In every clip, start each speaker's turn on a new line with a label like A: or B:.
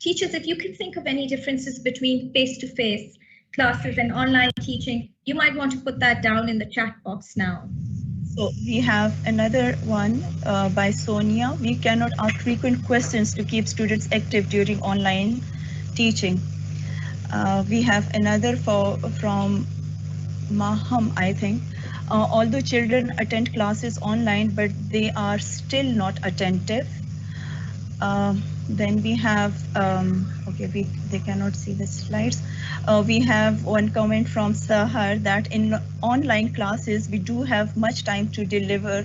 A: Teachers, if you can think of any differences between face-to-face classes and online teaching, you might want to put that down in the chat box now.
B: So we have another one by Sonia. We cannot ask frequent questions to keep students active during online teaching. We have another from Maham, I think. Although children attend classes online, but they are still not attentive. Then we have, okay, they cannot see the slides. We have one comment from Sahar that in online classes, we do have much time to deliver.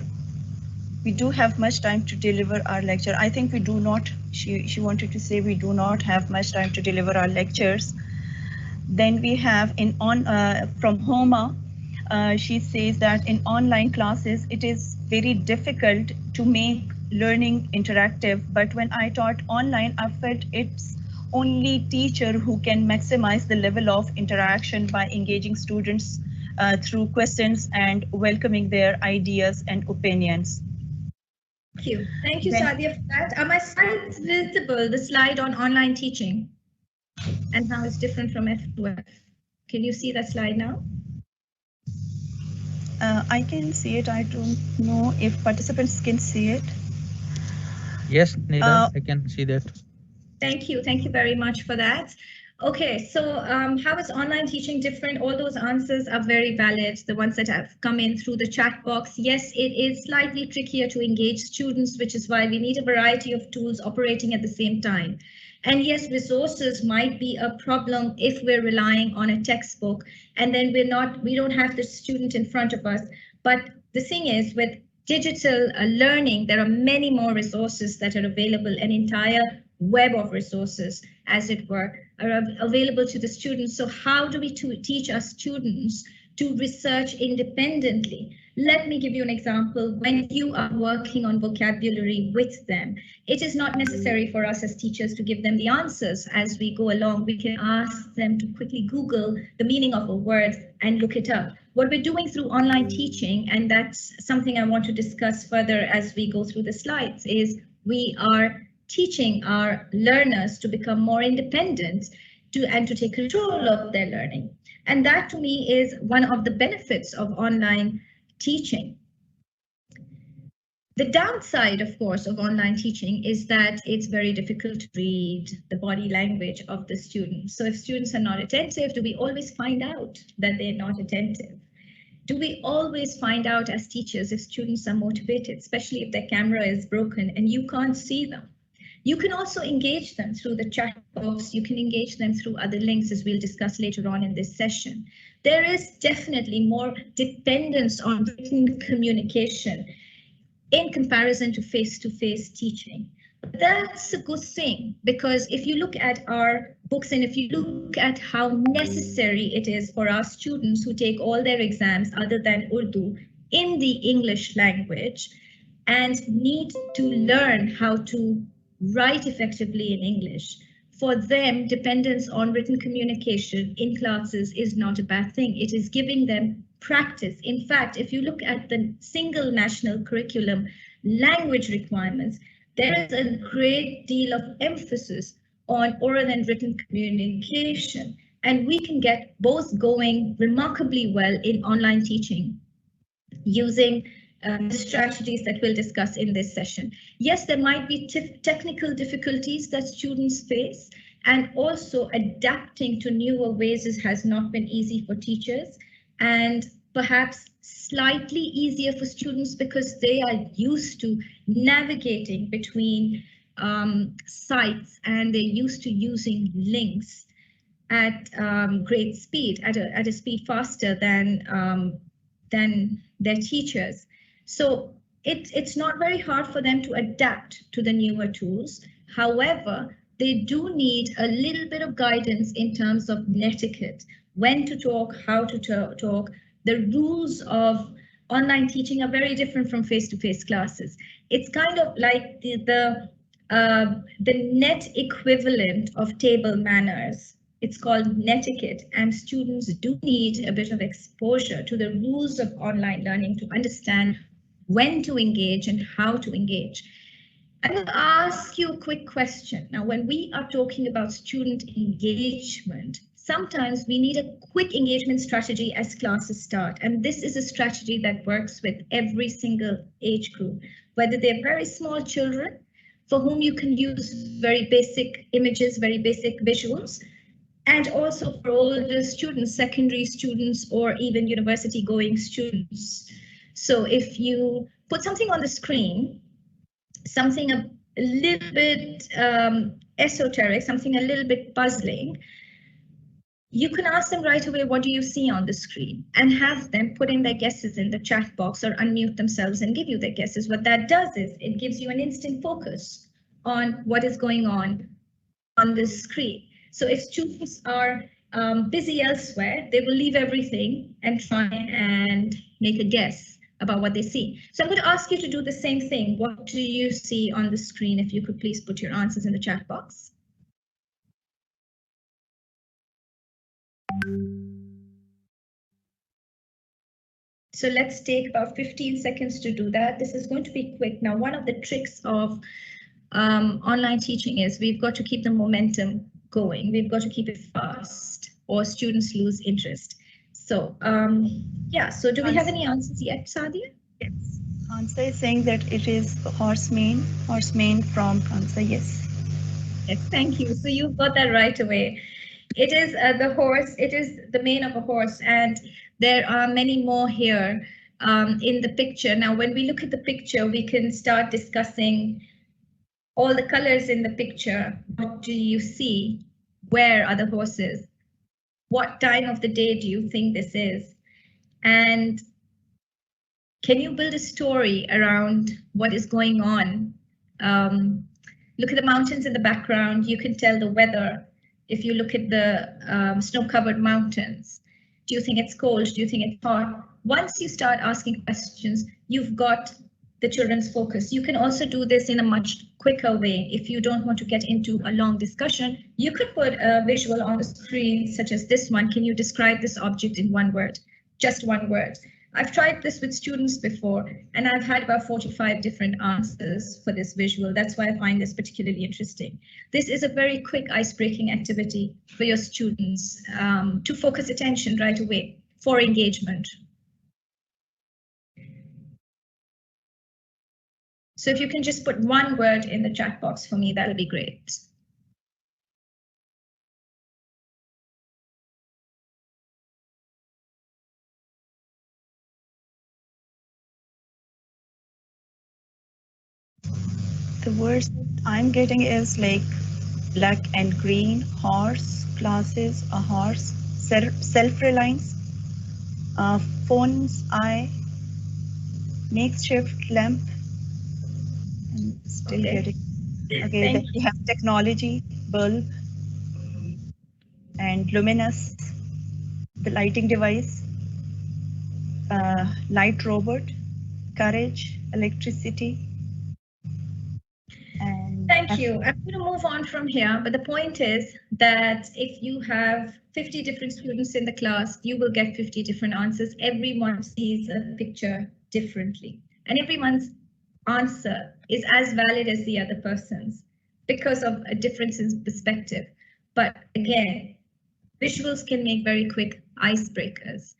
B: We do have much time to deliver our lecture. I think we do not, she wanted to say we do not have much time to deliver our lectures. Then we have from Homa, she says that in online classes, it is very difficult to make learning interactive. But when I taught online, I felt it's only teacher who can maximize the level of interaction by engaging students through questions and welcoming their ideas and opinions.
A: Thank you, Sadia, for that. Are my slides visible, the slide on online teaching and how it's different from F2F? Can you see that slide now?
B: I can see it. I don't know if participants can see it.
C: Yes, Nida, I can see that.
A: Thank you. Thank you very much for that. Okay, so how is online teaching different? All those answers are very valid, the ones that have come in through the chat box. Yes, it is slightly trickier to engage students, which is why we need a variety of tools operating at the same time. And yes, resources might be a problem if we're relying on a textbook and then we don't have the student in front of us. But the thing is, with digital learning, there are many more resources that are available, an entire web of resources, as it were, are available to the students. So how do we teach our students to research independently? Let me give you an example. When you are working on vocabulary with them, it is not necessary for us as teachers to give them the answers as we go along. We can ask them to quickly Google the meaning of a word and look it up. What we're doing through online teaching, and that's something I want to discuss further as we go through the slides, is we are teaching our learners to become more independent and to take control of their learning. And that to me is one of the benefits of online teaching. The downside, of course, of online teaching is that it's very difficult to read the body language of the students. So if students are not attentive, do we always find out that they're not attentive? Do we always find out as teachers if students are motivated, especially if their camera is broken and you can't see them? You can also engage them through the chat box. You can engage them through other links, as we'll discuss later on in this session. There is definitely more dependence on written communication in comparison to face-to-face teaching. But that's a good thing, because if you look at our books and if you look at how necessary it is for our students who take all their exams other than Urdu in the English language and need to learn how to write effectively in English, for them, dependence on written communication in classes is not a bad thing. It is giving them practice. In fact, if you look at the single national curriculum language requirements, there is a great deal of emphasis on oral and written communication, and we can get both going remarkably well in online teaching using the strategies that we'll discuss in this session. Yes, there might be technical difficulties that students face, and also adapting to newer ways has not been easy for teachers, and perhaps slightly easier for students because they are used to navigating between sites and they're used to using links at great speed, at a speed faster than their teachers. So it's not very hard for them to adapt to the newer tools. However, they do need a little bit of guidance in terms of etiquette, when to talk, how to talk. The rules of online teaching are very different from face-to-face classes. It's kind of like the net equivalent of table manners. It's called netiquette, and students do need a bit of exposure to the rules of online learning to understand when to engage and how to engage. I'm going to ask you a quick question. Now, when we are talking about student engagement, sometimes we need a quick engagement strategy as classes start. And this is a strategy that works with every single age group, whether they're very small children for whom you can use very basic images, very basic visuals, and also for older students, secondary students, or even university going students. So if you put something on the screen, something a little bit esoteric, something a little bit puzzling, you can ask them right away, what do you see on the screen? And have them put in their guesses in the chat box or unmute themselves and give you their guesses. What that does is it gives you an instant focus on what is going on the screen. So if students are busy elsewhere, they will leave everything and try and make a guess about what they see. So I'm going to ask you to do the same thing. What do you see on the screen? If you could please put your answers in the chat box. So let's take about 15 seconds to do that. This is going to be quick. Now, one of the tricks of online teaching is we've got to keep the momentum going. We've got to keep it fast or students lose interest. So yeah, so do we have any answers yet, Sadia?
B: Yes. Hansa is saying that it is horseman from Hansa, yes.
A: Yes, thank you. So you've got that right away. It is the horse, it is the mane of a horse, and there are many more here in the picture. Now, when we look at the picture, we can start discussing all the colors in the picture. What do you see? Where are the horses? What time of the day do you think this is? And can you build a story around what is going on? Look at the mountains in the background. You can tell the weather. If you look at the snow-covered mountains, do you think it's cold? Do you think it's hot? Once you start asking questions, you've got the children's focus. You can also do this in a much quicker way. If you don't want to get into a long discussion, you could put a visual on the screen, such as this one. Can you describe this object in one word? Just one word. I've tried this with students before, and I've had about 45 different answers for this visual. That's why I find this particularly interesting. This is a very quick ice-breaking activity for your students to focus attention right away for engagement. So if you can just put one word in the chat box for me, that'll be great.
B: The words I'm getting is like black and green, horse, classes, a horse, self-reliance, phone's eye, makeshift lamp. I'm still getting. Okay, then we have technology, bulb, and luminous, the lighting device, light robot, courage, electricity. And
A: thank you. I'm going to move on from here, but the point is that if you have 50 different students in the class, you will get 50 different answers. Everyone sees a picture differently, and everyone's answer is as valid as the other person's because of a difference in perspective. But again, visuals can make very quick icebreakers.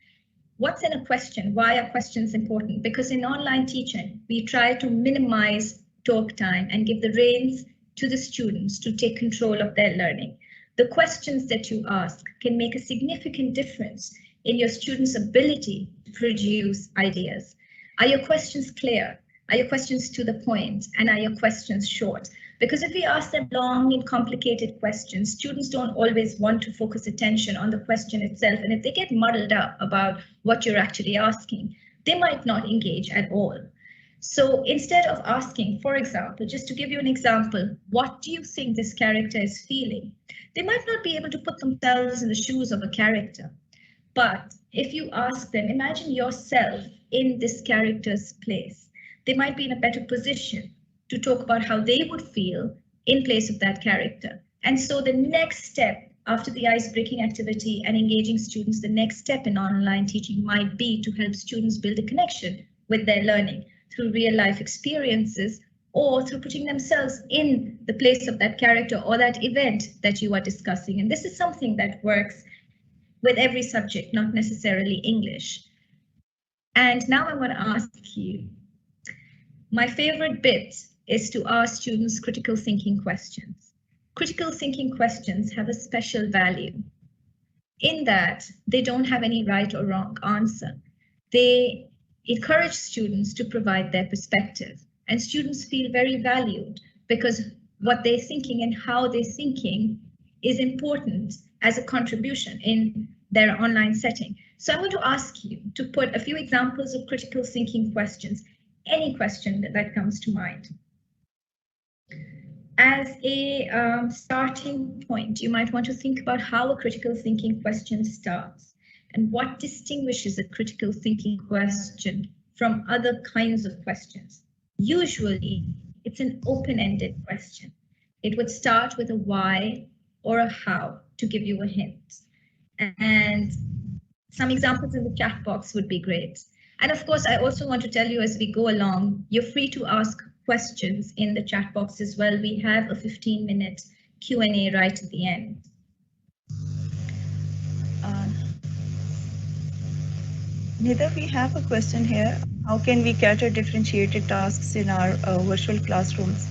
A: What's in a question? Why are questions important? Because in online teaching, we try to minimize talk time and give the reins to the students to take control of their learning. The questions that you ask can make a significant difference in your students' ability to produce ideas. Are your questions clear? Are your questions to the point? And are your questions short? Because if we ask them long and complicated questions, students don't always want to focus attention on the question itself. And if they get muddled up about what you're actually asking, they might not engage at all. So instead of asking, for example, just to give you an example, what do you think this character is feeling? They might not be able to put themselves in the shoes of a character. But if you ask them, imagine yourself in this character's place, they might be in a better position to talk about how they would feel in place of that character. And so the next step after the ice-breaking activity and engaging students, the next step in online teaching might be to help students build a connection with their learning through real-life experiences or through putting themselves in the place of that character or that event that you are discussing. And this is something that works with every subject, not necessarily English. And now I want to ask you, my favorite bit is to ask students critical thinking questions. Critical thinking questions have a special value in that they don't have any right or wrong answer. They encourage students to provide their perspective, and students feel very valued because what they're thinking and how they're thinking is important as a contribution in their online setting. So I'm going to ask you to put a few examples of critical thinking questions, any question that comes to mind. As a starting point, you might want to think about how a critical thinking question starts and what distinguishes a critical thinking question from other kinds of questions. Usually, it's an open-ended question. It would start with a why or a how to give you a hint. And some examples in the chat box would be great. And of course, I also want to tell you as we go along, you're free to ask questions in the chat box as well. We have a 15-minute Q&A right at the end.
B: Nida, we have a question here. How can we cater differentiated tasks in our virtual classrooms?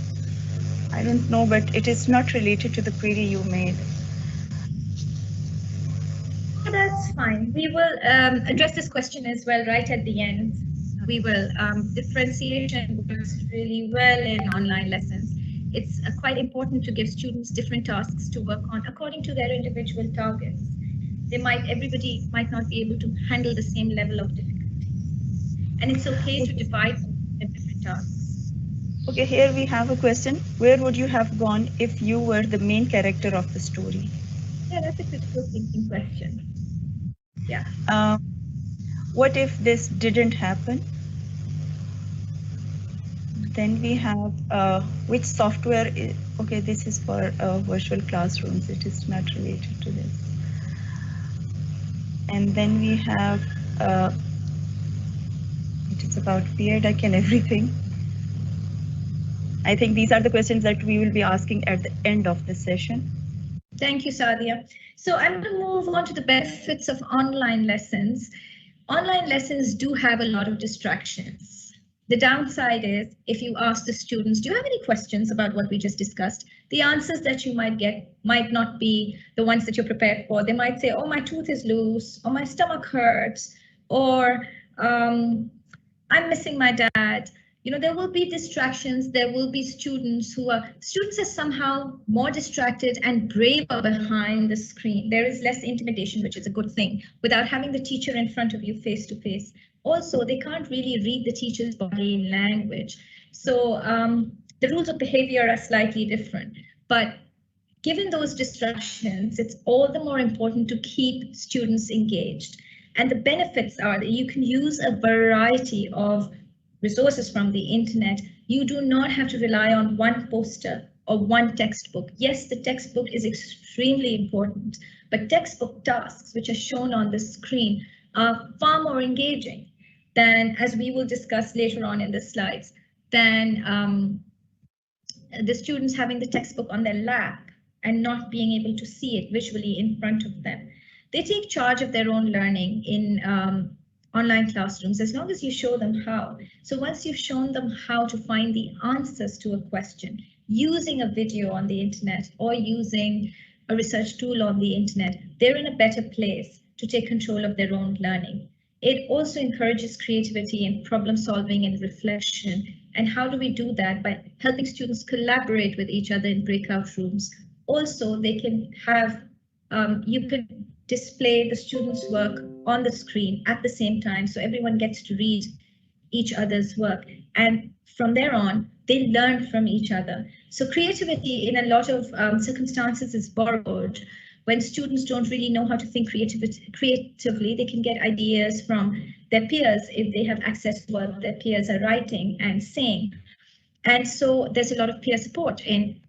B: I don't know, but it is not related to the query you made.
A: That's fine. We will address this question as well right at the end. We will. Differentiation works really well in online lessons. It's quite important to give students different tasks to work on according to their individual targets. Everybody might not be able to handle the same level of difficulty. And it's okay to divide into different tasks.
B: Okay, here we have a question. Where would you have gone if you were the main character of the story?
A: Yeah, that's a critical thinking question. Yeah.
B: What if this didn't happen? Then we have which software is, okay, this is for virtual classrooms. It is not related to this. And then we have it is about peer deck and everything. I think these are the questions that we will be asking at the end of the session.
A: Thank you, Sadia. So I'm going to move on to the benefits of online lessons. Online lessons do have a lot of distractions. The downside is if you ask the students, do you have any questions about what we just discussed? The answers that you might get might not be the ones that you're prepared for. They might say, oh, my tooth is loose, or my stomach hurts, or I'm missing my dad. You know, there will be distractions. There will be students are somehow more distracted and braver behind the screen. There is less intimidation, which is a good thing, without having the teacher in front of you face to face. Also, they can't really read the teacher's body language. So the rules of behavior are slightly different. But given those distractions, it's all the more important to keep students engaged. And the benefits are that you can use a variety of resources from the internet. You do not have to rely on one poster or one textbook. Yes, the textbook is extremely important, but textbook tasks, which are shown on the screen, are far more engaging than, as we will discuss later on in the slides, than the students having the textbook on their lap and not being able to see it visually in front of them. They take charge of their own learning in online classrooms as long as you show them how. So once you've shown them how to find the answers to a question using a video on the internet or using a research tool on the internet, they're in a better place to take control of their own learning. It also encourages creativity and problem solving and reflection. And how do we do that? By helping students collaborate with each other in breakout rooms. Also, they can have, you can display the students' work on the screen at the same time, so everyone gets to read each other's work. And from there on, they learn from each other. So creativity in a lot of circumstances is borrowed. When students don't really know how to think creatively, they can get ideas from their peers if they have access to what their peers are writing and saying. And so there's a lot of peer support in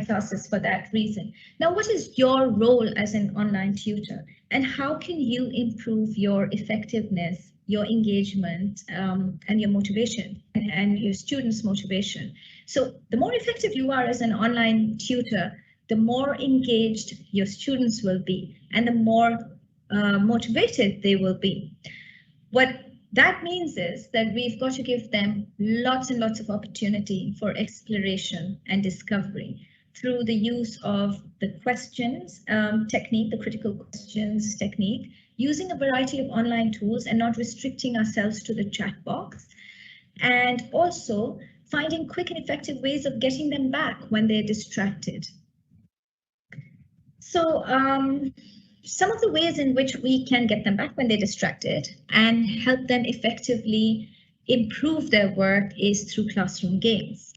A: classes for that reason. Now, what is your role as an online tutor, and how can you improve your effectiveness your engagement and your motivation and your students' motivation. So the more effective you are as an online tutor, the more engaged your students will be and the more motivated they will be. What that means is that we've got to give them lots and lots of opportunity for exploration and discovery through the use of the questions technique, the critical questions technique, using a variety of online tools and not restricting ourselves to the chat box, and also finding quick and effective ways of getting them back when they're distracted. So some of the ways in which we can get them back when they're distracted and help them effectively improve their work is through classroom games.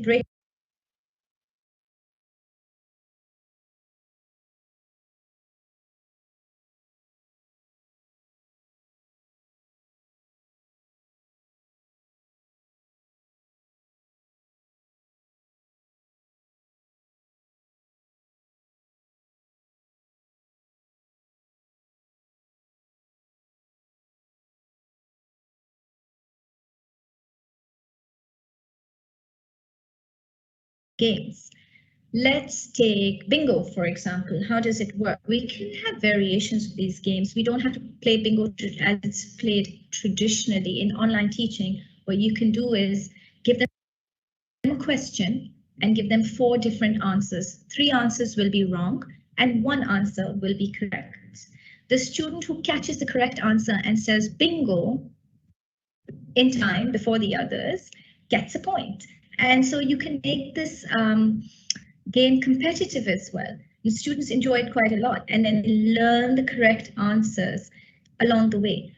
A: Break games. Let's take bingo, for example. How does it work? We can have variations of these games. We don't have to play bingo as it's played traditionally in online teaching. What you can do is give them a question and give them 4 different answers. 3 answers will be wrong and 1 answer will be correct. The student who catches the correct answer and says bingo in time before the others gets a point. And so you can make this game competitive as well. The students enjoy it quite a lot and then learn the correct answers along the way.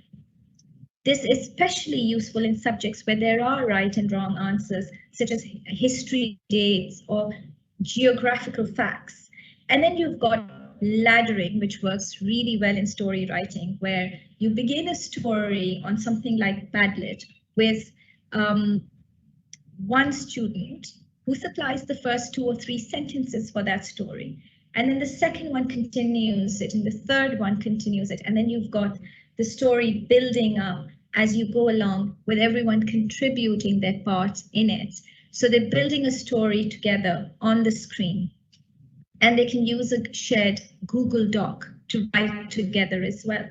A: This is especially useful in subjects where there are right and wrong answers, such as history, dates, or geographical facts. And then you've got laddering, which works really well in story writing, where you begin a story on something like Padlet with one student who supplies the first 2 or 3 sentences for that story. And then the second one continues it, and the third one continues it. And then you've got the story building up as you go along with everyone contributing their part in it. So they're building a story together on the screen. And they can use a shared Google Doc to write together as well.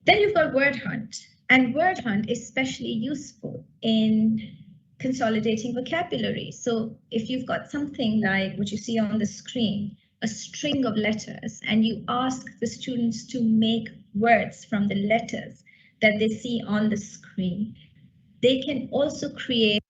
A: Then you've got word hunt. And word hunt is especially useful in consolidating vocabulary. So if you've got something like what you see on the screen, a string of letters, and you ask the students to make words from the letters that they see on the screen, they can also create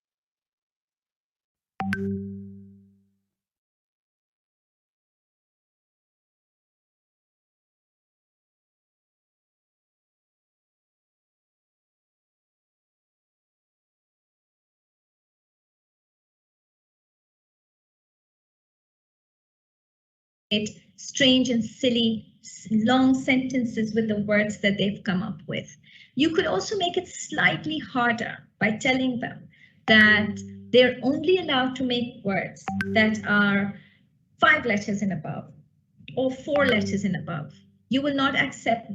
A: strange and silly long sentences with the words that they've come up with. You could also make it slightly harder by telling them that they're only allowed to make words that are 5 letters and above or 4 letters and above. You will not accept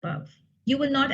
A: above. You will not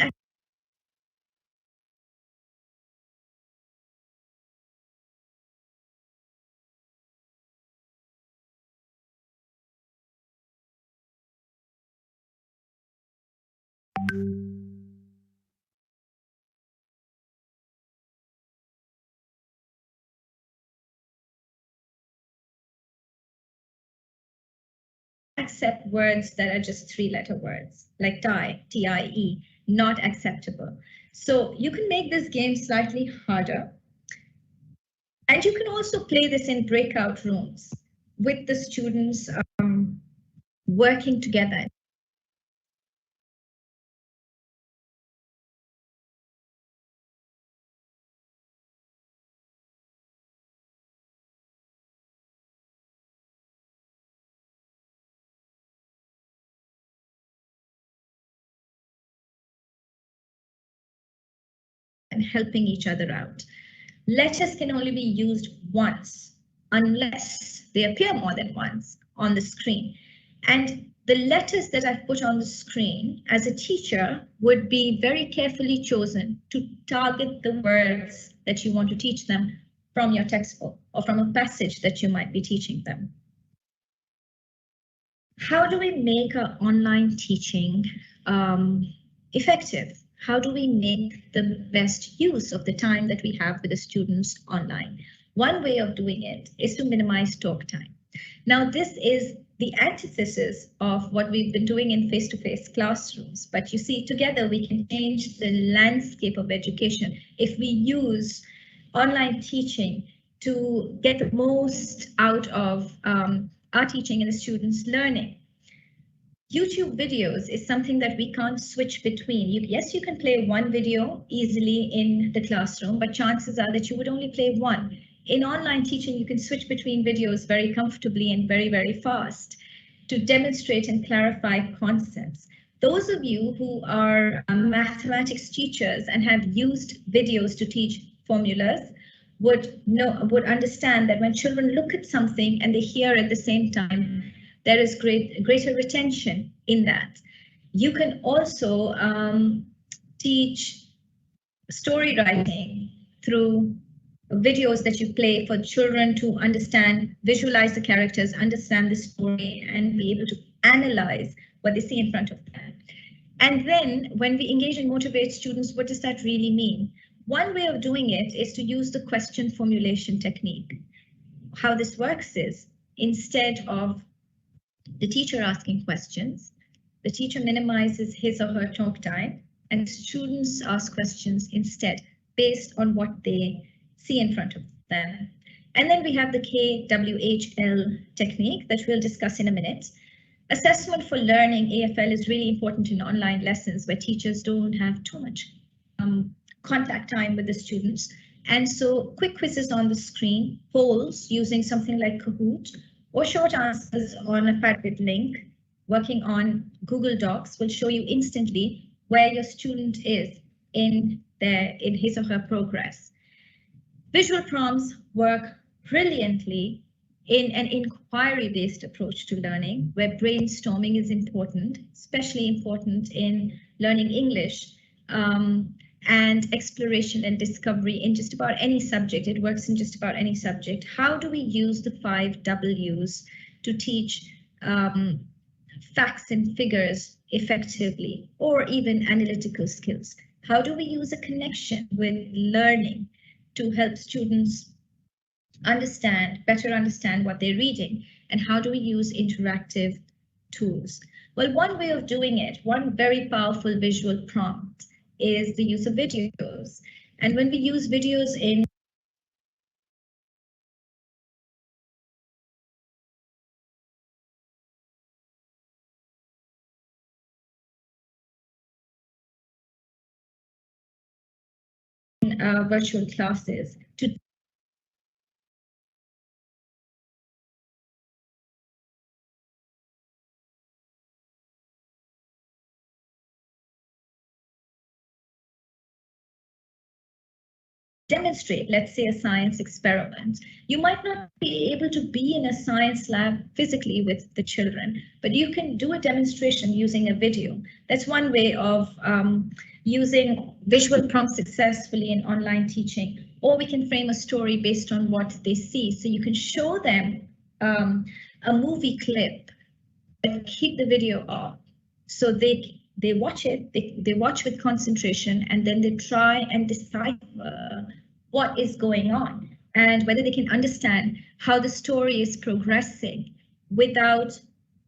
A: accept words that are just 3-letter words, like tie, T-I-E, not acceptable. So you can make this game slightly harder. And you can also play this in breakout rooms with the students working together. And helping each other out. Letters can only be used once unless they appear more than once on the screen. And the letters that I've put on the screen as a teacher would be very carefully chosen to target the words that you want to teach them from your textbook or from a passage that you might be teaching them. How do we make our online teaching effective? How do we make the best use of the time that we have with the students online? One way of doing it is to minimize talk time. Now, this is the antithesis of what we've been doing in face-to-face classrooms. But you see, together we can change the landscape of education if we use online teaching to get the most out of our teaching and the students' learning. YouTube videos is something that we can't switch between. Yes, you can play one video easily in the classroom, but chances are that you would only play one. In online teaching, you can switch between videos very comfortably and very, very fast to demonstrate and clarify concepts. Those of you who are mathematics teachers and have used videos to teach formulas would understand that when children look at something and they hear at the same time, there is greater retention in that. You can also teach story writing through videos that you play for children to understand, visualize the characters, understand the story, and be able to analyze what they see in front of them. And then when we engage and motivate students, what does that really mean? One way of doing it is to use the question formulation technique. How this works is, instead of the teacher asking questions, the teacher minimizes his or her talk time, and students ask questions instead based on what they see in front of them. And then we have the KWHL technique that we'll discuss in a minute. Assessment for learning, AFL, is really important in online lessons where teachers don't have too much contact time with the students. And so quick quizzes on the screen, polls using something like Kahoot, or short answers on a Padlet link, working on Google Docs will show you instantly where your student is in his or her progress. Visual prompts work brilliantly in an inquiry-based approach to learning, where brainstorming is important, especially important in learning English, and exploration and discovery in just about any subject. It works in just about any subject. How do we use the 5 W's to teach facts and figures effectively, or even analytical skills? How do we use a connection with learning to help students better understand what they're reading? And how do we use interactive tools? Well, one way of doing it, one very powerful visual prompt, is the use of videos. And when we use videos in virtual classes to demonstrate, let's say, a science experiment. You might not be able to be in a science lab physically with the children, but you can do a demonstration using a video. That's one way of using visual prompts successfully in online teaching. Or we can frame a story based on what they see. So you can show them a movie clip, but keep the video off. So they watch it, they watch with concentration, and then they try and decipher what is going on and whether they can understand how the story is progressing without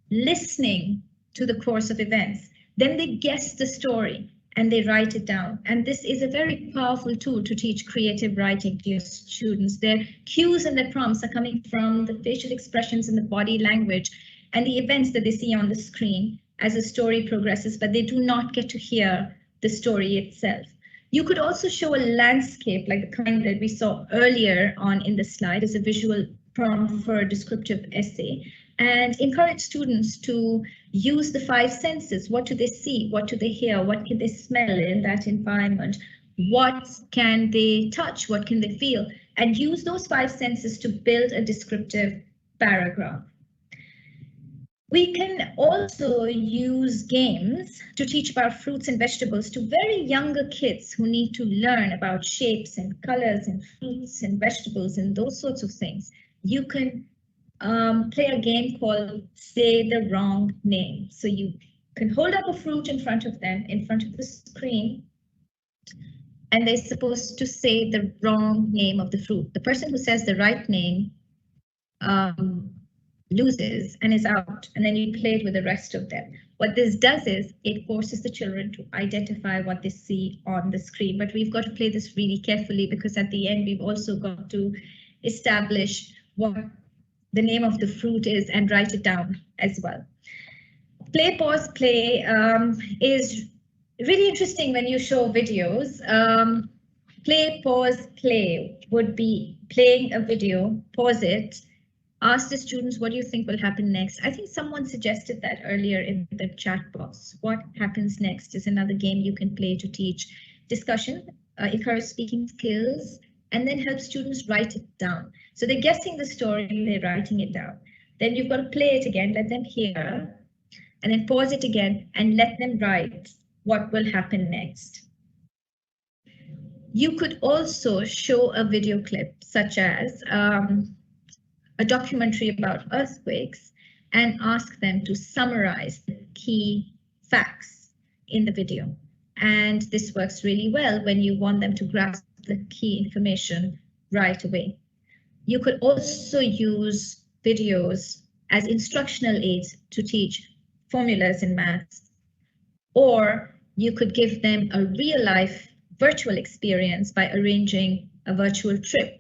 A: listening to the course of events. Then they guess the story and they write it down. And this is a very powerful tool to teach creative writing to your students. Their cues and their prompts are coming from the facial expressions and the body language and the events that they see on the screen as the story progresses, but they do not get to hear the story itself. You could also show a landscape like the kind that we saw earlier on in the slide as a visual prompt for a descriptive essay, and encourage students to use the 5 senses. What do they see? What do they hear? What can they smell in that environment? What can they touch? What can they feel? And use those 5 senses to build a descriptive paragraph. We can also use games to teach about fruits and vegetables to very younger kids who need to learn about shapes and colors and fruits and vegetables and those sorts of things. You can play a game called Say the Wrong Name. So you can hold up a fruit in front of them, in front of the screen, and they're supposed to say the wrong name of the fruit. The person who says the right name loses and is out, and then you play it with the rest of them. What this does is it forces the children to identify what they see on the screen, but we've got to play this really carefully because at the end we've also got to establish what the name of the fruit is and write it down as well. Play, pause, play is really interesting when you show videos. Play, pause, play would be playing a video, pause it, ask the students, what do you think will happen next? I think someone suggested that earlier in the chat box. What happens next is another game you can play to teach discussion, encourage speaking skills, and then help students write it down. So they're guessing the story, they're writing it down. Then you've got to play it again, let them hear, and then pause it again and let them write what will happen next. You could also show a video clip such as a documentary about earthquakes and ask them to summarize the key facts in the video. And this works really well when you want them to grasp the key information right away. You could also use videos as instructional aids to teach formulas in maths, or you could give them a real-life virtual experience by arranging a virtual trip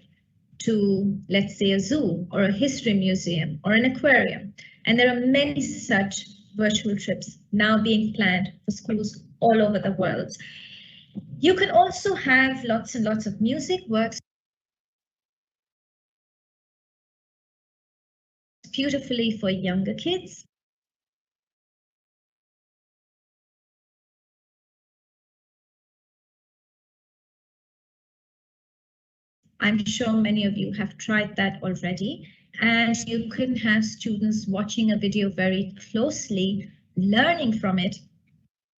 A: to, let's say, a zoo or a history museum or an aquarium. And there are many such virtual trips now being planned for schools all over the world. You can also have lots and lots of music works beautifully for younger kids. I'm sure many of you have tried that already, and you can have students watching a video very closely, learning from it,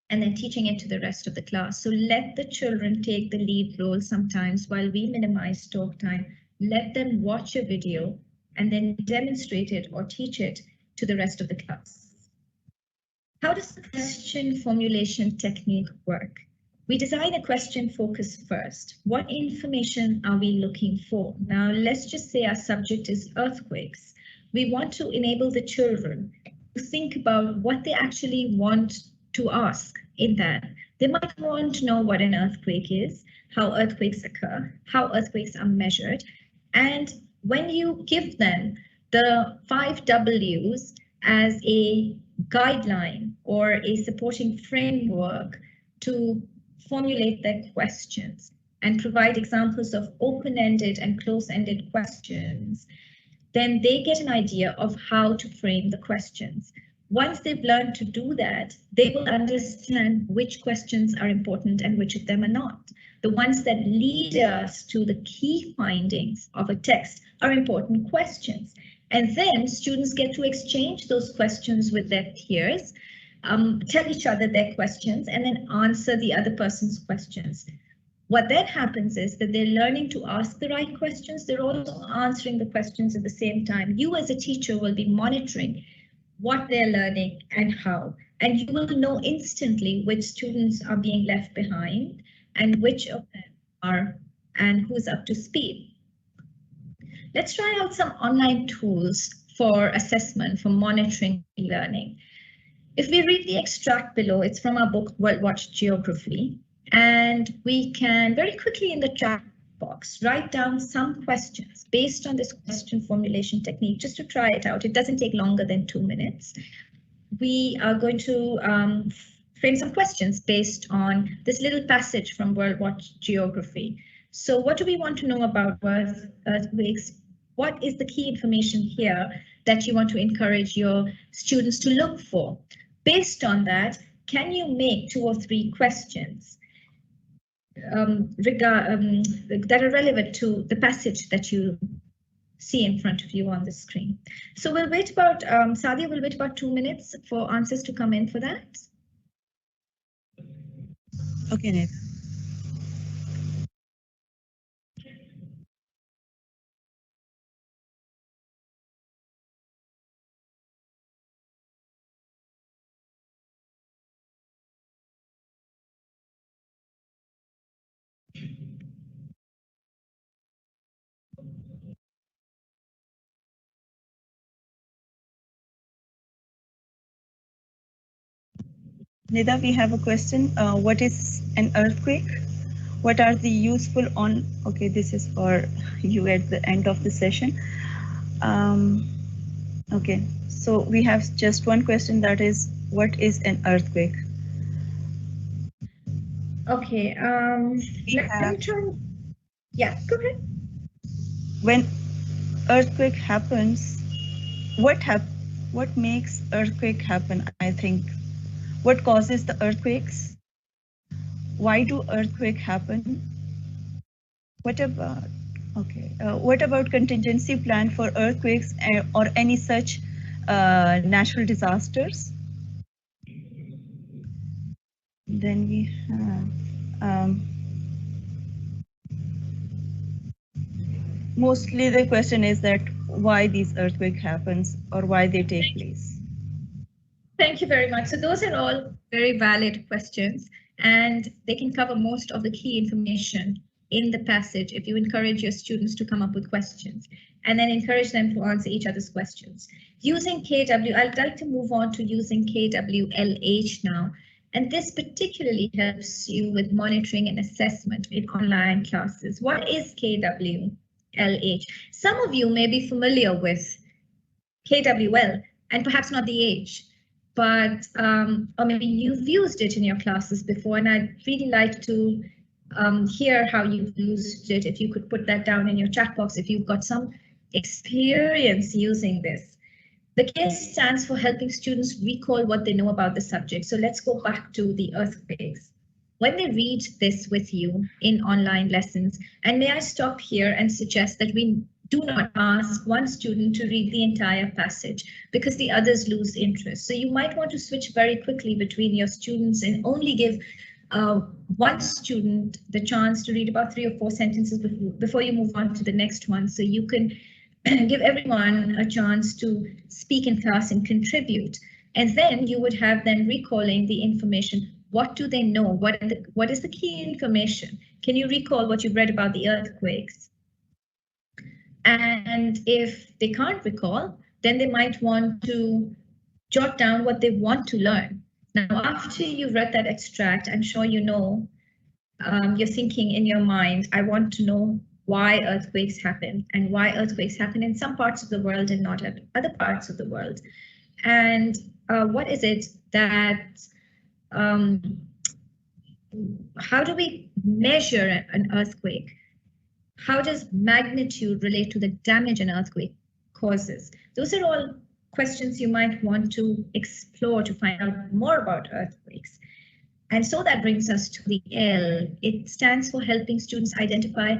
A: and then teaching it to the rest of the class. So let the children take the lead role sometimes while we minimize talk time. Let them watch a video and then demonstrate it or teach it to the rest of the class. How does the question formulation technique work? We design a question focus first. What information are we looking for? Now, let's just say our subject is earthquakes. We want to enable the children to think about what they actually want to ask in that. They might want to know what an earthquake is, how earthquakes occur, how earthquakes are measured. And when you give them the 5 W's as a guideline or a supporting framework to formulate their questions and provide examples of open-ended and close-ended questions, then they get an idea of how to frame the questions. Once they've learned to do that, they will understand which questions are important and which of them are not. The ones that lead us to the key findings of a text are important questions. And then students get to exchange those questions with their peers, tell each other their questions, and then answer the other person's questions. What then happens is that they're learning to ask the right questions. They're also answering the questions at the same time. You as a teacher will be monitoring what they're learning and how, and you will know instantly which students are being left behind and which of them are and who's up to speed. Let's try out some online tools for assessment, for monitoring learning. If we read the extract below, it's from our book, World Watch Geography, and we can very quickly in the chat box write down some questions based on this question formulation technique, just to try it out. It doesn't take longer than 2 minutes. We are going to frame some questions based on this little passage from World Watch Geography. So what do we want to know about earthquakes? What is the key information here that you want to encourage your students to look for? Based on that, can you make 2 or 3 questions that are relevant to the passage that you see in front of you on the screen? So we'll wait about, Sadia will wait about 2 minutes for answers to come in for that.
B: Okay, Neda. Nida, we have a question. What is an earthquake? What are the useful on? Okay, this is for you at the end of the session. Okay, so we have just one question, that is, what is an earthquake?
A: Okay, let me try. Yeah, go ahead.
B: When earthquake happens, what makes earthquake happen? I think, what causes the earthquakes? Why do earthquake happen? What about, okay, what about contingency plan for earthquakes or any such natural disasters? Then we have, mostly the question is that why these earthquake happens or why they take place.
A: Thank you very much. So those are all very valid questions, and they can cover most of the key information in the passage if you encourage your students to come up with questions and then encourage them to answer each other's questions. Using I'd like to move on to using KWLH now. And this particularly helps you with monitoring and assessment in online classes. What is KWLH? Some of you may be familiar with KWL and perhaps not the H, but or maybe you've used it in your classes before, and I'd really like to hear how you've used it. If you could put that down in your chat box, if you've got some experience using this. The K stands for helping students recall what they know about the subject. So let's go back to the earthquakes. When they read this with you in online lessons, and may I stop here and suggest that we do not ask one student to read the entire passage because the others lose interest. So you might want to switch very quickly between your students and only give one student the chance to read about 3 or 4 sentences before you move on to the next one. So you can give everyone a chance to speak in class and contribute. And then you would have them recalling the information. What do they know? What is the key information? Can you recall what you've read about the earthquakes? And if they can't recall, then they might want to jot down what they want to learn. Now, after you've read that extract, I'm sure you know, you're thinking in your mind, I want to know why earthquakes happen and why earthquakes happen in some parts of the world and not at other parts of the world. And what is it that, how do we measure an earthquake? How does magnitude relate to the damage an earthquake causes? Those are all questions you might want to explore to find out more about earthquakes. And so that brings us to the L. It stands for helping students identify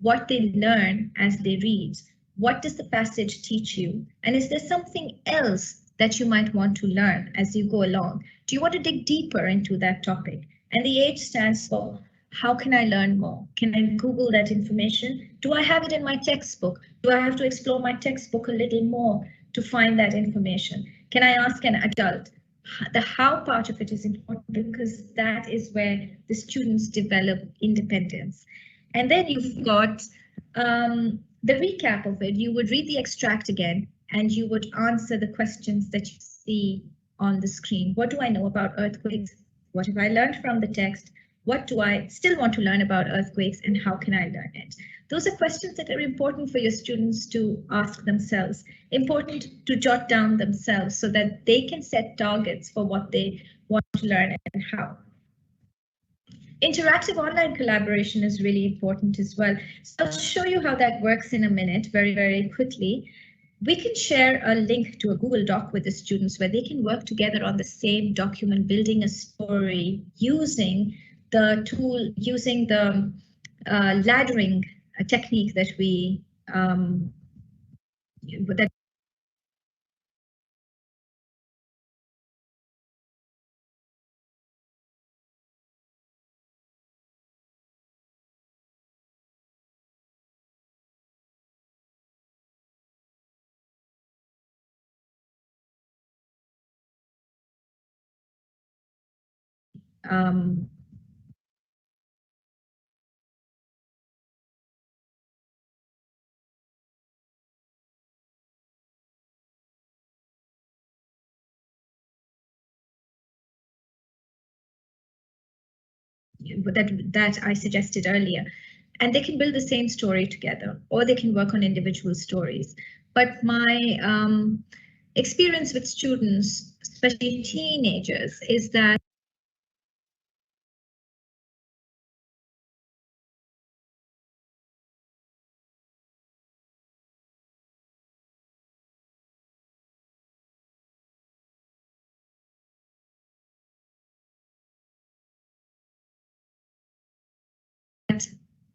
A: what they learn as they read. What does the passage teach you? And is there something else that you might want to learn as you go along? Do you want to dig deeper into that topic? And the H stands for how can I learn more? Can I Google that information? Do I have it in my textbook? Do I have to explore my textbook a little more to find that information? Can I ask an adult? The how part of it is important because that is where the students develop independence. And then you've got the recap of it. You would read the extract again and you would answer the questions that you see on the screen. What do I know about earthquakes? What have I learned from the text? What do I still want to learn about earthquakes and how can I learn it? Those are questions that are important for your students to ask themselves, important to jot down themselves so that they can set targets for what they want to learn and how. Interactive online collaboration is really important as well. So I'll show you how that works in a minute, very, very quickly. We can share a link to a Google Doc with the students where they can work together on the same document, building a story using the tool, using the laddering technique that we that I suggested earlier. And they can build the same story together, or they can work on individual stories. But my experience with students, especially teenagers, is that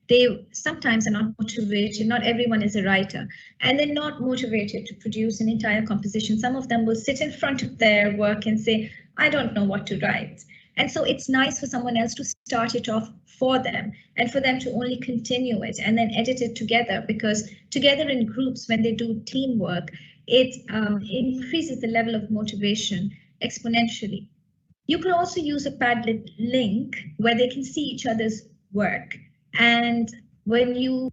A: they sometimes are not motivated. Not everyone is a writer, and they're not motivated to produce an entire composition. Some of them will sit in front of their work and say, I don't know what to write. And so it's nice for someone else to start it off for them and for them to only continue it and then edit it together, because together in groups, when they do teamwork, it increases the level of motivation exponentially. You can also use a Padlet link where they can see each other's work. And when you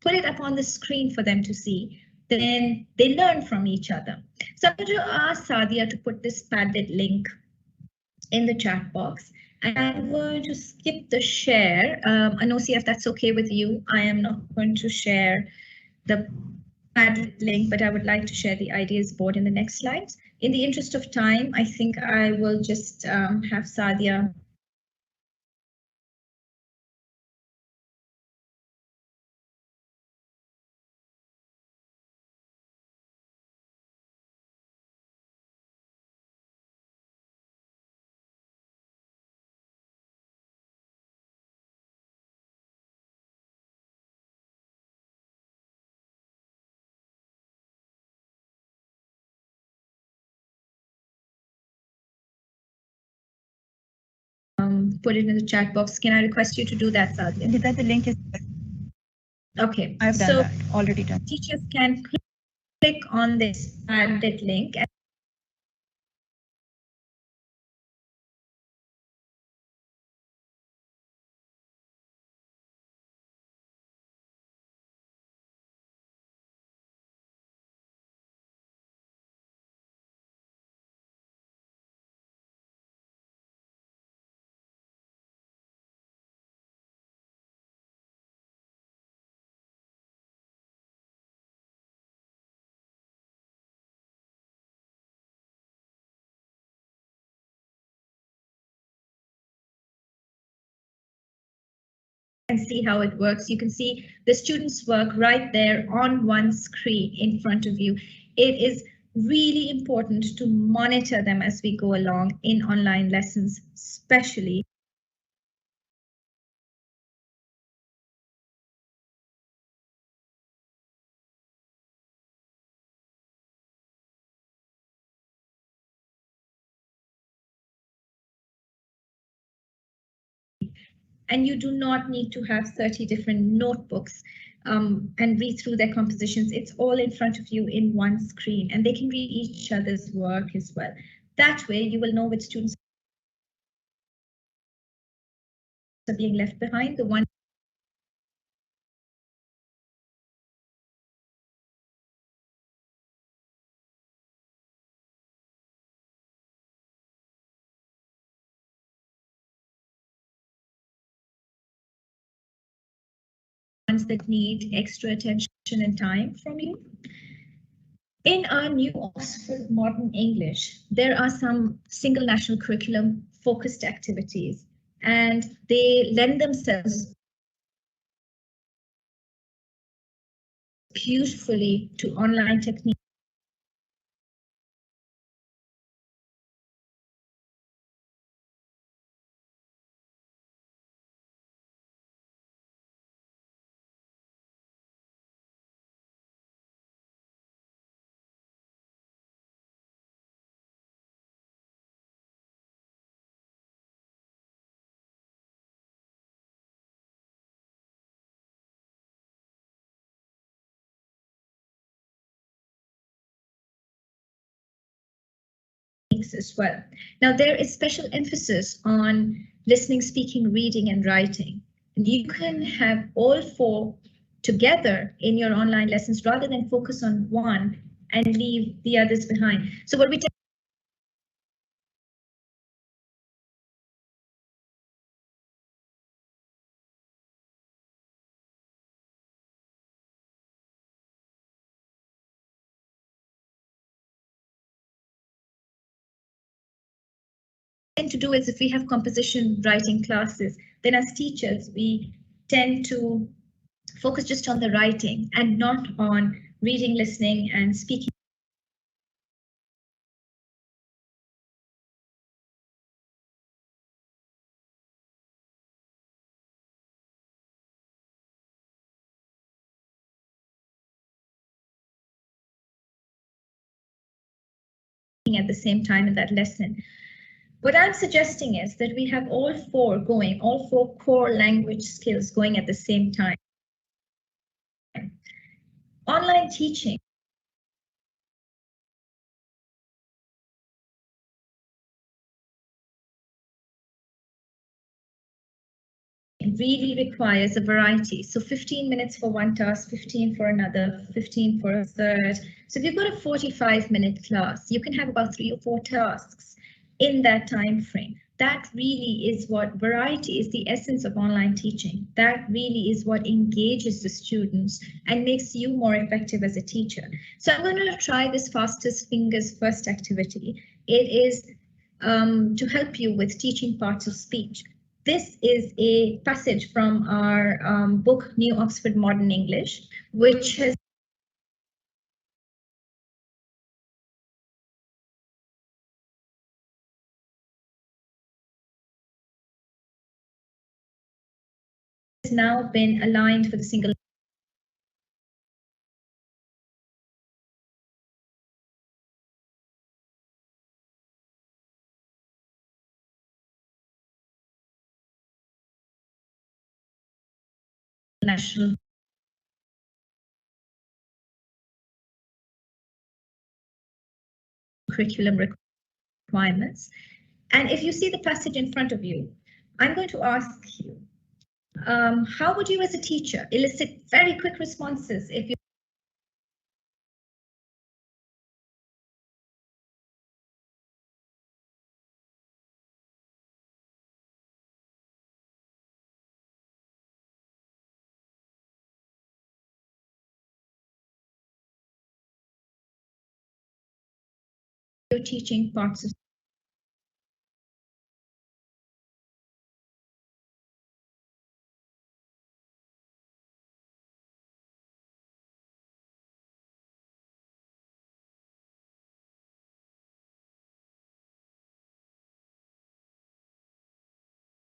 A: put it up on the screen for them to see, then they learn from each other. So I'm going to ask Sadia to put this Padlet link in the chat box. And I'm going to skip the share. Anosi, if that's okay with you, I am not going to share the Padlet link, but I would like to share the ideas board in the next slides. In the interest of time, I think I will just have Sadia put it in the chat box. Can I request you to do that, Sadia?
B: Nida, the link is
A: Okay,
B: I've done that, already done.
A: Teachers can click on this Padlet link and see how it works. You can see the students' work right there on one screen in front of you. It is really important to monitor them as we go along in online lessons, especially. And you do not need to have 30 different notebooks and read through their compositions. It's all in front of you in one screen, and they can read each other's work as well. That way, you will know which students are being left behind, the ones that need extra attention and time from you. In our new Oxford Modern English, there are some single national curriculum focused activities, and they lend themselves beautifully to online techniques. As well. Now, there is special emphasis on listening, speaking, reading, and writing. And you can have all four together in your online lessons rather than focus on one and leave the others behind. So what we tend to do is, if we have composition writing classes, then as teachers, we tend to focus just on the writing and not on reading, listening, and speaking. At the same time in that lesson. What I'm suggesting is that we have all four going, all four core language skills going at the same time. Online teaching really requires a variety. So 15 minutes for one task, 15 for another, 15 for a third. So if you've got a 45-minute class, you can have about 3 or 4 tasks in that time frame. That really is what variety is, the essence of online teaching. That really is what engages the students and makes you more effective as a teacher. So I'm going to try this fastest fingers first activity. It is to help you with teaching parts of speech. This is a passage from our book, New Oxford Modern English, which has now been aligned for the single national curriculum requirements. And if you see the passage in front of you, I'm going to ask you, how would you as a teacher elicit very quick responses if you're teaching parts of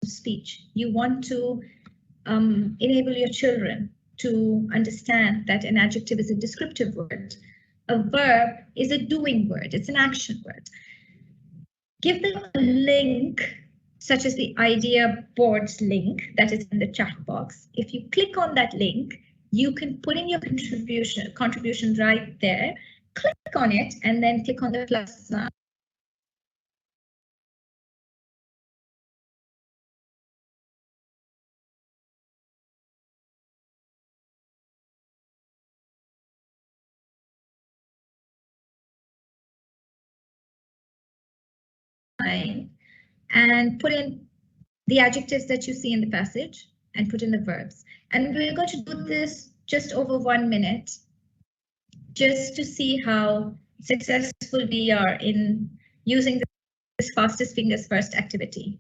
A: speech? You want to enable your children to understand that an adjective is a descriptive word. A verb is a doing word, it's an action word. Give them a link, such as the idea boards link that is in the chat box. If you click on that link, you can put in your contribution right there, click on it, and then click on the plus sign. And put in the adjectives that you see in the passage and put in the verbs. And we're going to do this just over 1 minute, just to see how successful we are in using this fastest fingers first activity.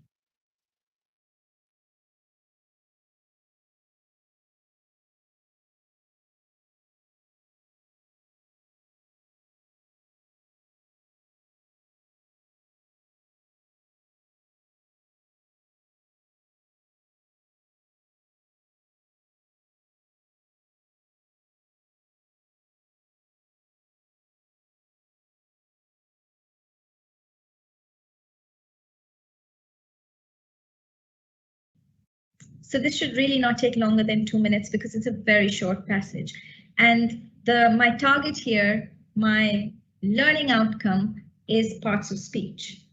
A: So this should really not take longer than 2 minutes because it's a very short passage. And my target here, my learning outcome is parts of speech.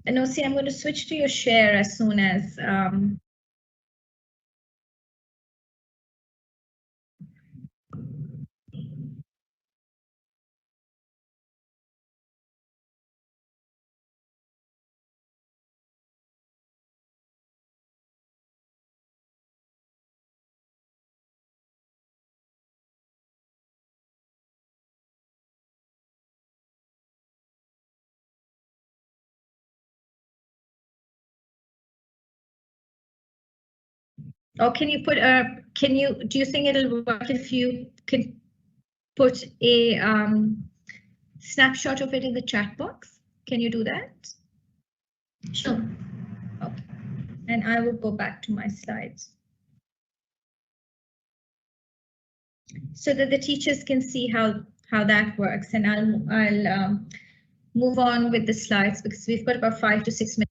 A: And Osi, I'm going to switch to your share as soon as or can you put do you think it'll work if you could put a snapshot of it in the chat box? Can you do that?
D: Sure.
A: Okay. And I will go back to my slides so that the teachers can see how that works. And I'll move on with the slides because we've got about 5 to 6 minutes.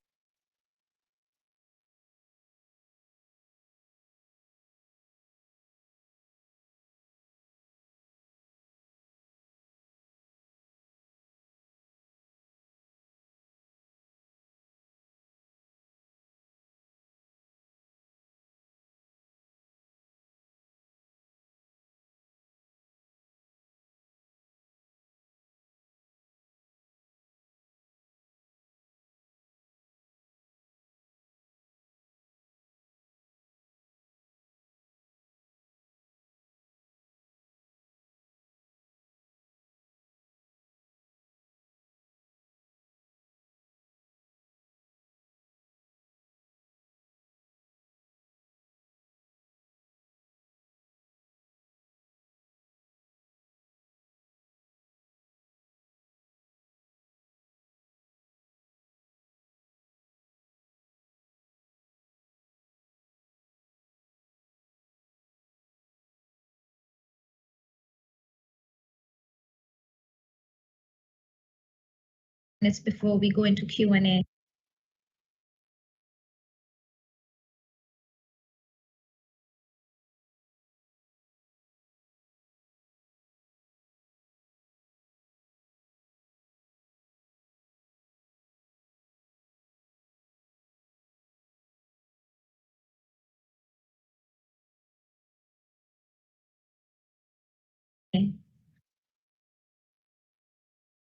A: Before we go into Q&A.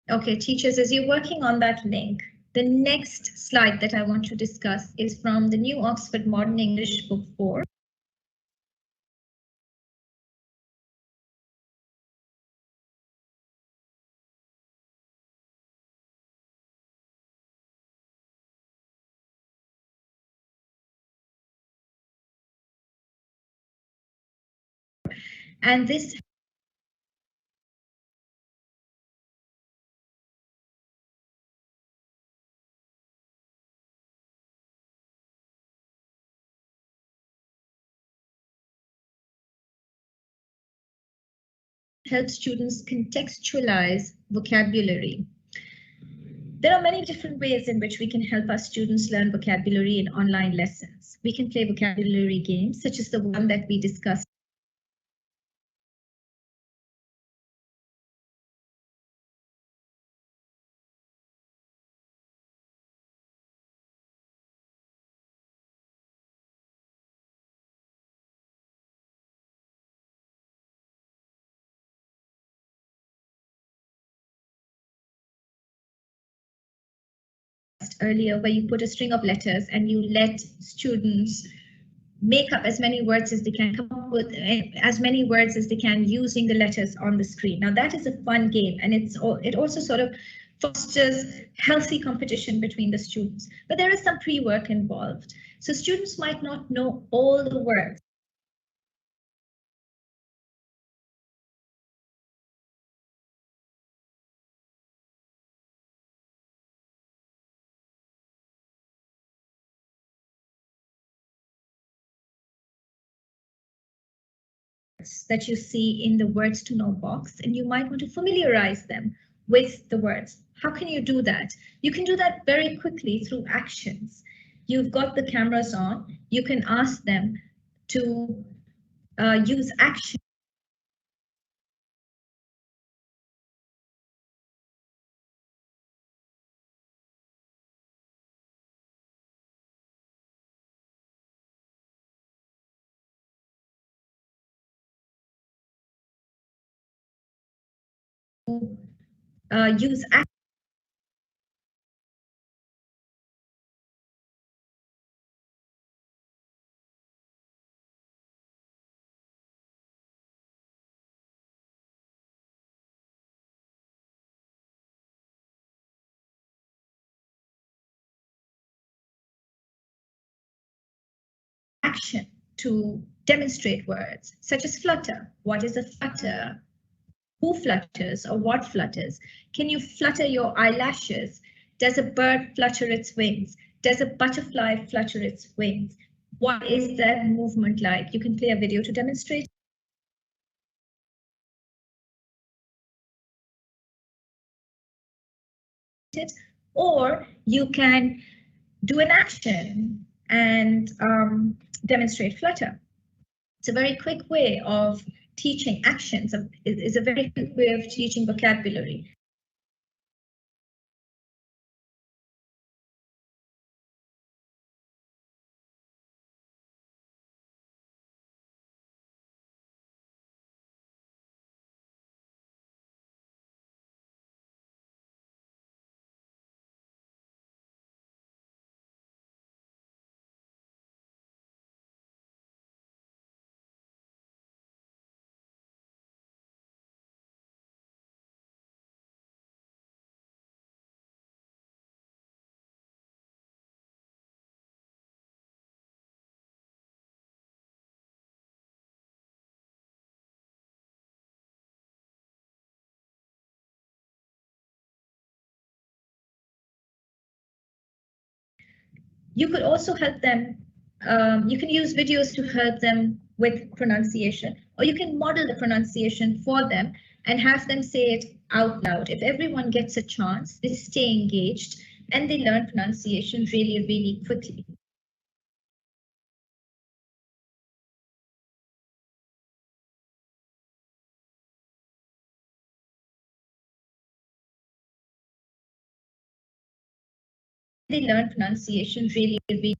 A: Okay, teachers, as you're working on that link, the next slide that I want to discuss is from the new Oxford Modern English Book 4. And this helps students contextualize vocabulary. There are many different ways in which we can help our students learn vocabulary in online lessons. We can play vocabulary games, such as the one that we discussed. Earlier, where you put a string of letters and you let students make up as many words as they can, come up with as many words as they can using the letters on the screen. Now that is a fun game, and it also sort of fosters healthy competition between the students. But there is some pre-work involved. So students might not know all the words. That you see in the words to know box, and you might want to familiarize them with the words. How can you do that? You can do that very quickly through actions. You've got the cameras on, you can ask them to use action. Use action to demonstrate words, such as flutter. What is a flutter? Who flutters or what flutters? Can you flutter your eyelashes? Does a bird flutter its wings? Does a butterfly flutter its wings? What is that movement like? You can play a video to demonstrate it, or you can do an action and demonstrate flutter. It's a very quick way of teaching actions. Is a very quick way of teaching vocabulary. You could also help them. You can use videos to help them with pronunciation, or you can model the pronunciation for them and have them say it out loud. If everyone gets a chance, they stay engaged and they learn pronunciation really, really quickly. They learn pronunciation really, really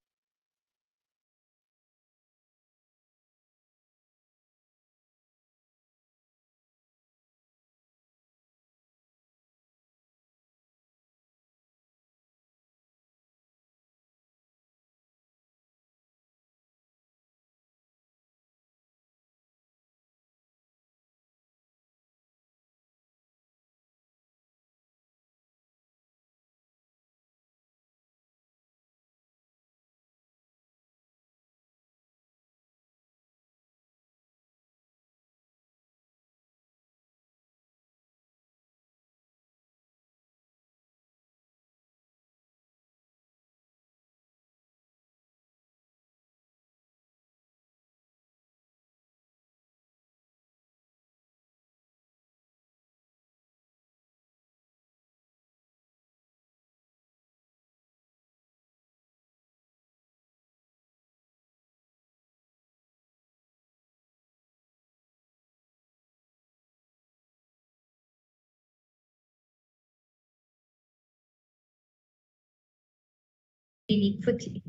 A: really quickly.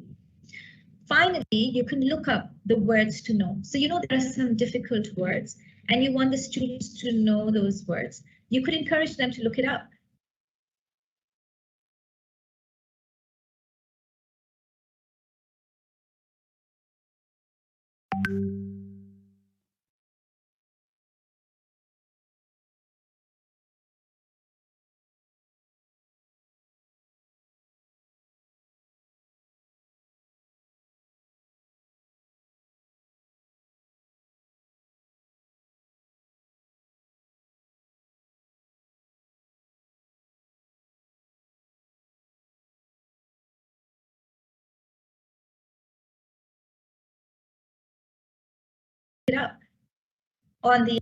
A: Finally, you can look up the words to know. So you know there are some difficult words and you want the students to know those words. You could encourage them to look it up. It up on the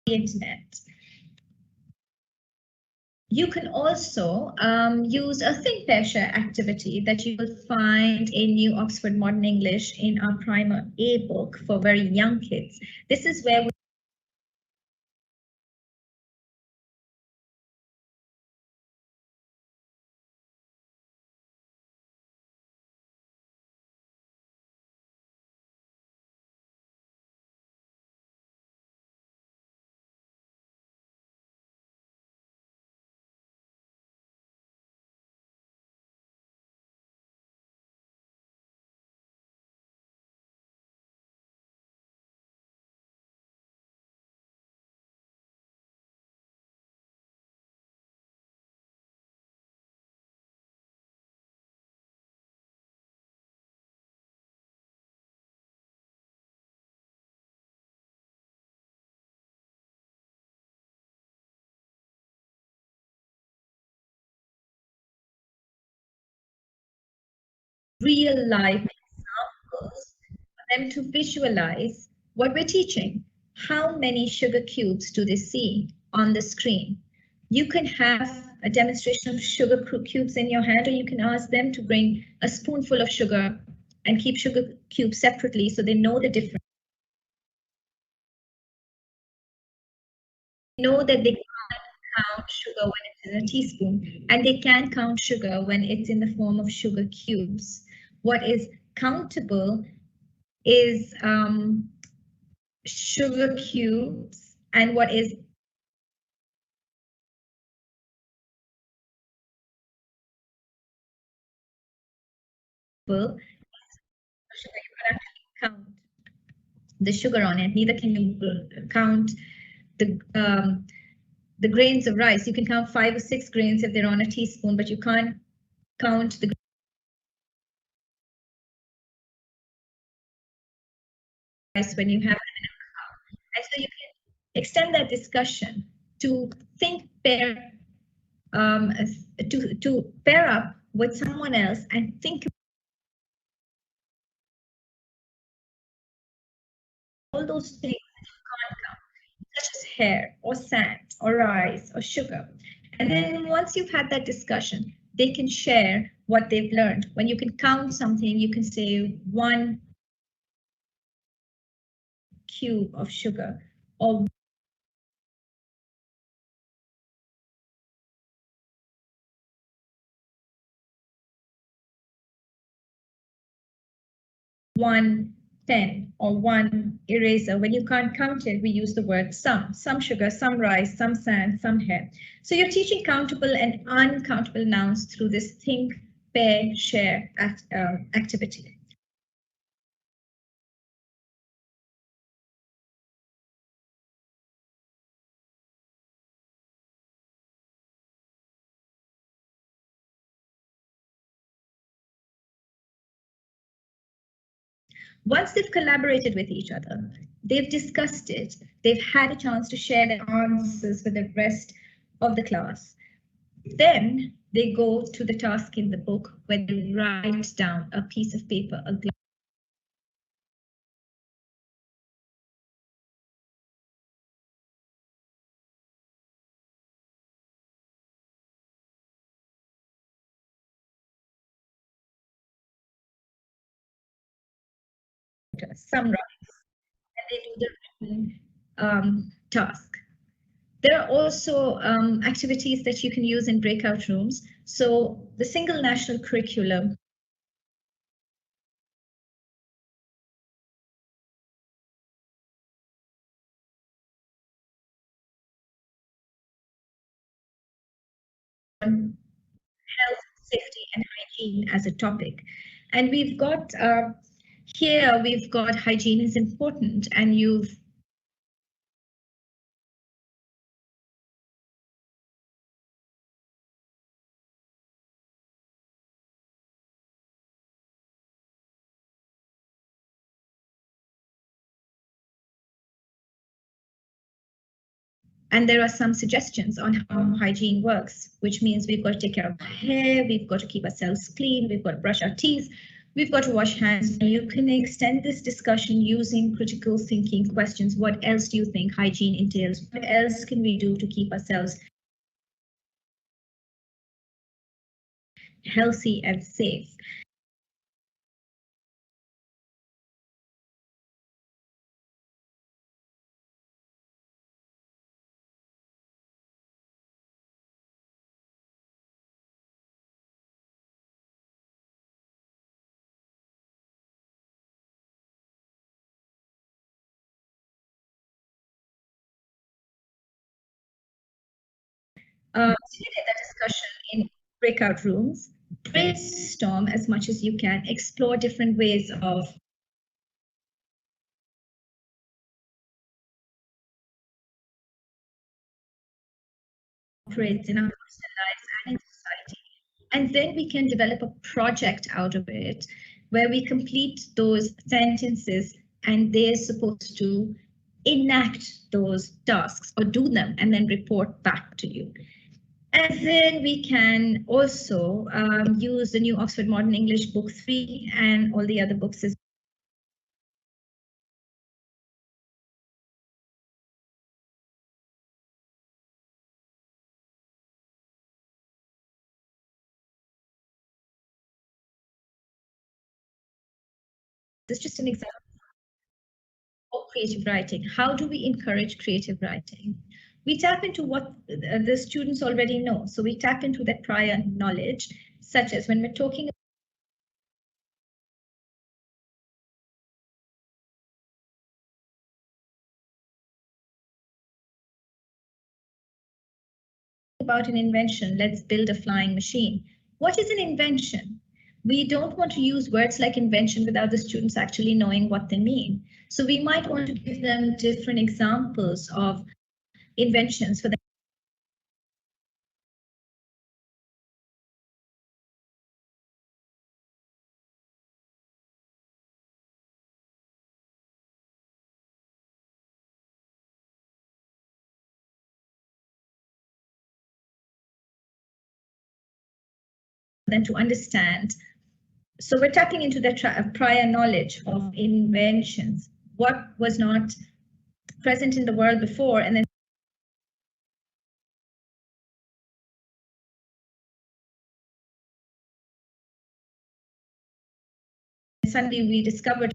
A: internet. You can also use a think, pair, share activity that you will find in New Oxford Modern English in our Primer A book for very young kids. This is where we real life examples for them to visualize what we're teaching. How many sugar cubes do they see on the screen? You can have a demonstration of sugar cubes in your hand, or you can ask them to bring a spoonful of sugar and keep sugar cubes separately so they know the difference. Know that they can't count sugar when it's in a teaspoon, and they can count sugar when it's in the form of sugar cubes. What is countable is sugar cubes, and what is sugar, you can actually count the sugar on it. Neither can you count the grains of rice. You can count 5 or 6 grains if they're on a teaspoon, but you can't count the rice when you have it in a cup. And so you can extend that discussion to think pair to pair up with someone else and think all those things that you can't count, such as hair or sand or rice or sugar. And then once you've had that discussion, they can share what they've learned. When you can count something, you can say 1 cube of sugar or 1 pen or 1 eraser. When you can't count it, we use the word some sugar, some rice, some sand, some hair. So you're teaching countable and uncountable nouns through this think, pair, share activity. Once they've collaborated with each other, they've discussed it, they've had a chance to share their answers with the rest of the class. Then they go to the task in the book where they write down a piece of paper, a summarize, and they do the written task. There are also activities that you can use in breakout rooms. So the single national curriculum on health, safety, and hygiene as a topic. And we've got here, we've got hygiene is important, and you've and there are some suggestions on how hygiene works, which means we've got to take care of our hair, we've got to keep ourselves clean, we've got to brush our teeth, we've got to wash hands. You can extend this discussion using critical thinking questions. What else do you think hygiene entails? What else can we do to keep ourselves healthy and safe? Facilitate that discussion in breakout rooms, brainstorm as much as you can, explore different ways of operates in our personal lives and in society. And then we can develop a project out of it where we complete those sentences and they're supposed to enact those tasks or do them and then report back to you. And then we can also use the new Oxford Modern English Book 3 and all the other books as this is just an example of creative writing. How do we encourage creative writing? We tap into what the students already know. So we tap into that prior knowledge, such as when we're talking about an invention, let's build a flying machine. What is an invention? We don't want to use words like invention without the students actually knowing what they mean. So we might want to give them different examples of inventions for them. Them to understand. So we're tapping into the prior knowledge of inventions, what was not present in the world before, and then suddenly we discovered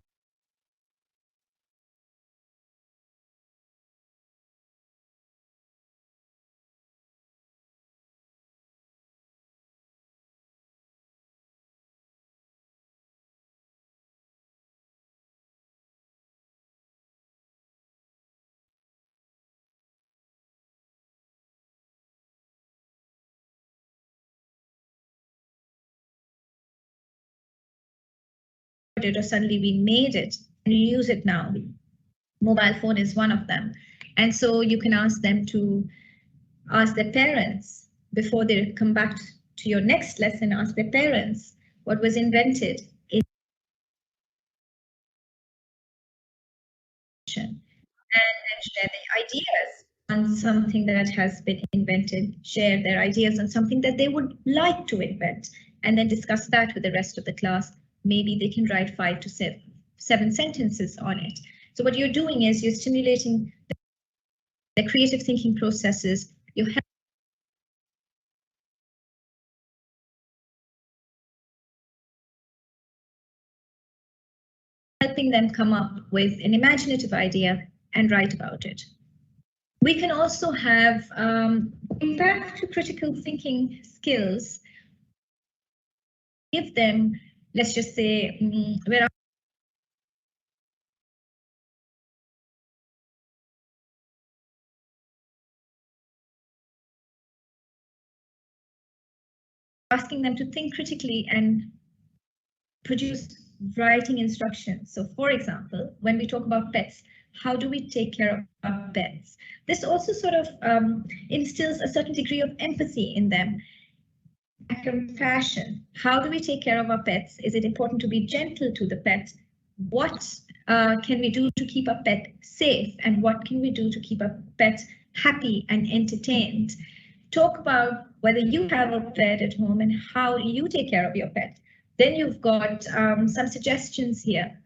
A: it, or suddenly we made it and you use it now. Mobile phone is one of them. And so you can ask them to ask their parents before they come back to your next lesson, ask their parents what was invented in and then share their ideas on something that has been invented, share their ideas on something that they would like to invent, and then discuss that with the rest of the class. Maybe they can write 5 to 7 sentences on it. So what you're doing is you're stimulating the creative thinking processes. You're helping them come up with an imaginative idea and write about it. We can also have back to critical thinking skills. Give them, let's just say, we're asking them to think critically and produce writing instructions. So for example, when we talk about pets, how do we take care of our pets? This also sort of instills a certain degree of empathy in them. Compassion. How do we take care of our pets? Is it important to be gentle to the pet? What can we do to keep a pet safe? And what can we do to keep a pet happy and entertained? Talk about whether you have a pet at home and how you take care of your pet. Then you've got some suggestions here.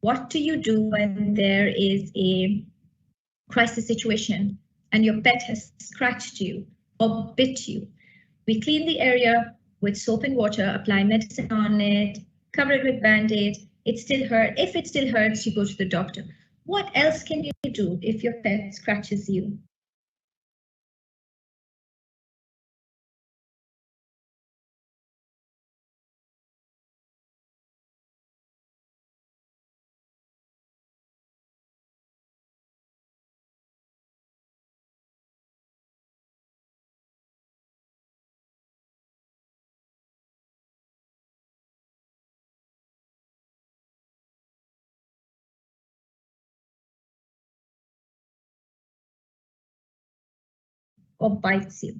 A: What do you do when there is a crisis situation and your pet has scratched you or bit you? We clean the area with soap and water, apply medicine on it, cover it with Band-Aid. It still hurts. If it still hurts, you go to the doctor. What else can you do if your pet scratches you? Or bites you.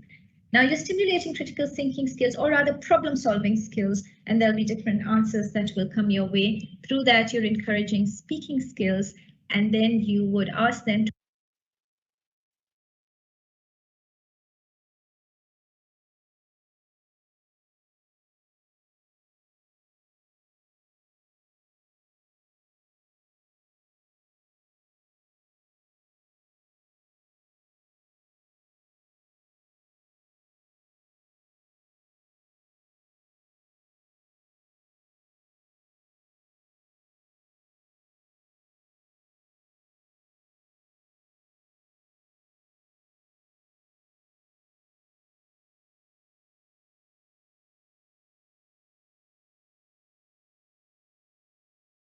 A: Now you're stimulating critical thinking skills, or rather problem solving skills, and there'll be different answers that will come your way. Through that, you're encouraging speaking skills, and then you would ask them to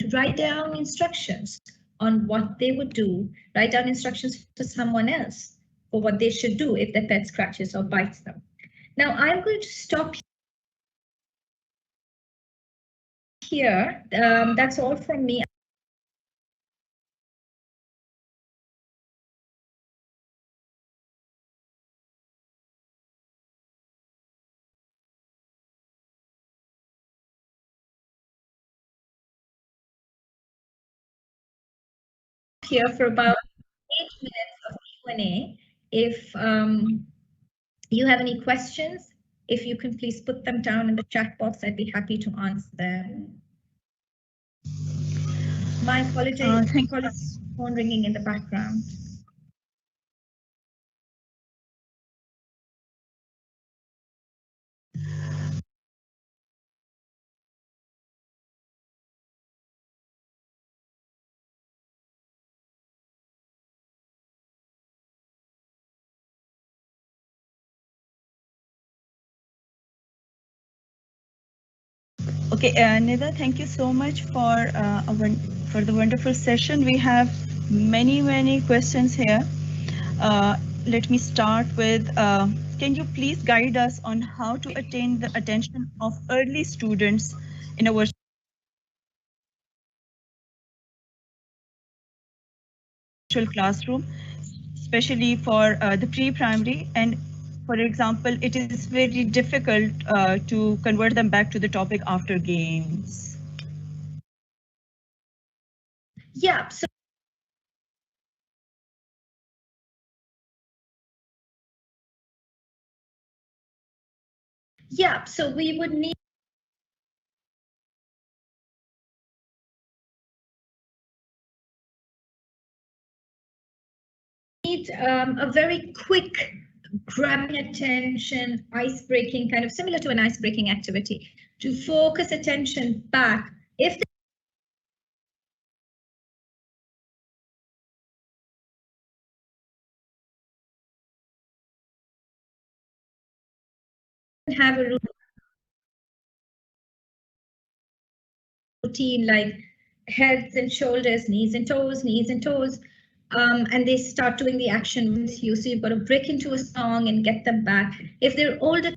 A: to write down instructions on what they would do, write down instructions for someone else for what they should do if their pet scratches or bites them. Now I'm going to stop here. That's all from me. Here for about 8 minutes of Q&A. If you have any questions, if you can please put them down in the chat box, I'd be happy to answer them. My apologies, phone ringing in the background.
B: Okay, Nida, thank you so much for the wonderful session. We have many questions here. Let me start with, can you please guide us on how to attain the attention of early students in a virtual classroom, especially for the pre-primary, and for example, it is very difficult to convert them back to the topic after games.
A: Yeah, so we would need a very quick grabbing attention, ice-breaking, kind of similar to an ice-breaking activity, to focus attention back. If they have a routine like heads and shoulders, knees and toes, and they start doing the action with you, so you've got to break into a song and get them back. If they're older,